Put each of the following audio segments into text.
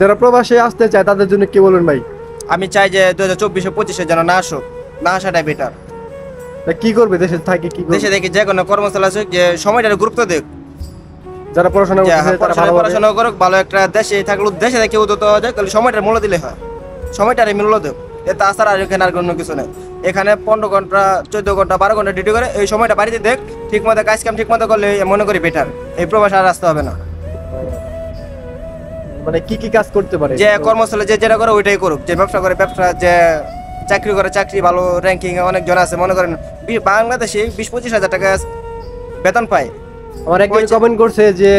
যারা প্রবাসে আসতে চায় তাদের জন্য কি বলবেন ভাই? আমি চাই যে 2024-25 যেন না আসুক, না আসাটাই বেটার। কি করবে দেশে থাকি, কি করবে? দেশে দেখি যে কোনো কর্মস্থল আছে, যে সময়টার গুরুত্ব দেখ, যারা পড়াশোনা করতেছে তারা ভালোভাবে পড়াশোনা করুক, ভালো একটা দেশে থাকলো, দেশে থেকে উদ্যত হওয়া যায়, তাহলে সময়টার মূল্য দিলে হয়, সময়টারই মূল্য দেব। এতে তাছাড়া আর এখানে আর কোনো কিছু নেই। এখানে 15 ঘন্টা 14 ঘন্টা 12 ঘন্টা ডিউটি করে, এই সময়টা বাড়িতে দেখ, ঠিক মতো কাজ কাম ঠিক মতো করলে মনে করি বেটার, এই প্রবাস আর আসতে হবে না। মানে কি কি কাজ করতে পারে? যে কর্মস্থলে যে যেটা করে ওইটাই করুক, যে ব্যবসা করে ব্যবসা, যে চাকরি করে চাকরি, ভালো র্যাঙ্কিং অনেকজন আছে মনে করেন বাংলাদেশে 20-25 হাজার টাকা বেতন পায়। আমার একজন কমেন্ট করছে যে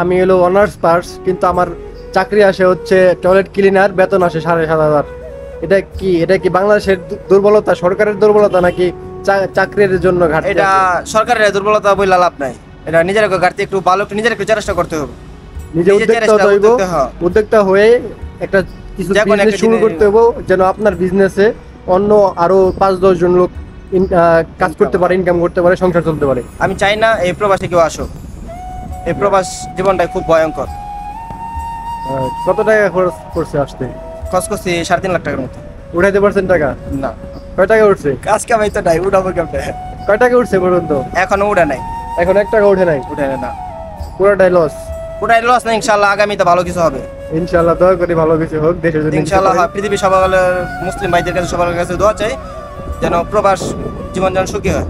আমি হলো অনার্স পাস, কিন্তু আমার চাকরি আসে হচ্ছে টয়লেট ক্লিনার, বেতন আসে 7,500। এটা কি বাংলাদেশের দুর্বলতা, সরকারের দুর্বলতা, নাকি চাকরির জন্য ঘাটতি? এটা সরকারের দুর্বলতা বলে লাভ নাই, এটা নিজের ঘাটতি, একটু ভালো একটু নিজের একটু চেষ্টা করতে হবে, নিজে উদ্যোক্তা হয়ে একটা কিছু বিজনেস শুরু করতে হবে, যেন আপনার বিজনেসে অন্য আরো 5-10 জন লোক কাজ করতে পারে, ইনকাম করতে পারে, সংসার চলতে পারে। আমি চাই না এই প্রবাসে কেউ আসুক, এই প্রবাস জীবনটাই খুব ভয়ঙ্কর। কত টাকা খরচ করছে আসতে? খরচ করছি 3.5 লাখ টাকার মতো। উঠাইতে পারছেন টাকা? না। কয় টাকা উঠছে? কাজ কামাই তো নাই, উঠাবো কেমনে? কয় টাকা উঠছে পর্যন্ত? এখনো উঠে নাই। এখন 1 টাকা উঠে নাই? উঠে না, পুরোটাই লস। পুরাই লস না, ইনশাআল্লাহ আগামীতে ভালো কিছু হবে। ইনশাআল্লাহ দোয়া করি ভালো কিছু হোক দেশের জন্য, ইনশাআল্লাহ। পৃথিবীর সবার মুসলিম ভাইদের কাছে সবার কাছে দোয়া চাই যেন প্রবাস জীবন যেন সুখী হয়।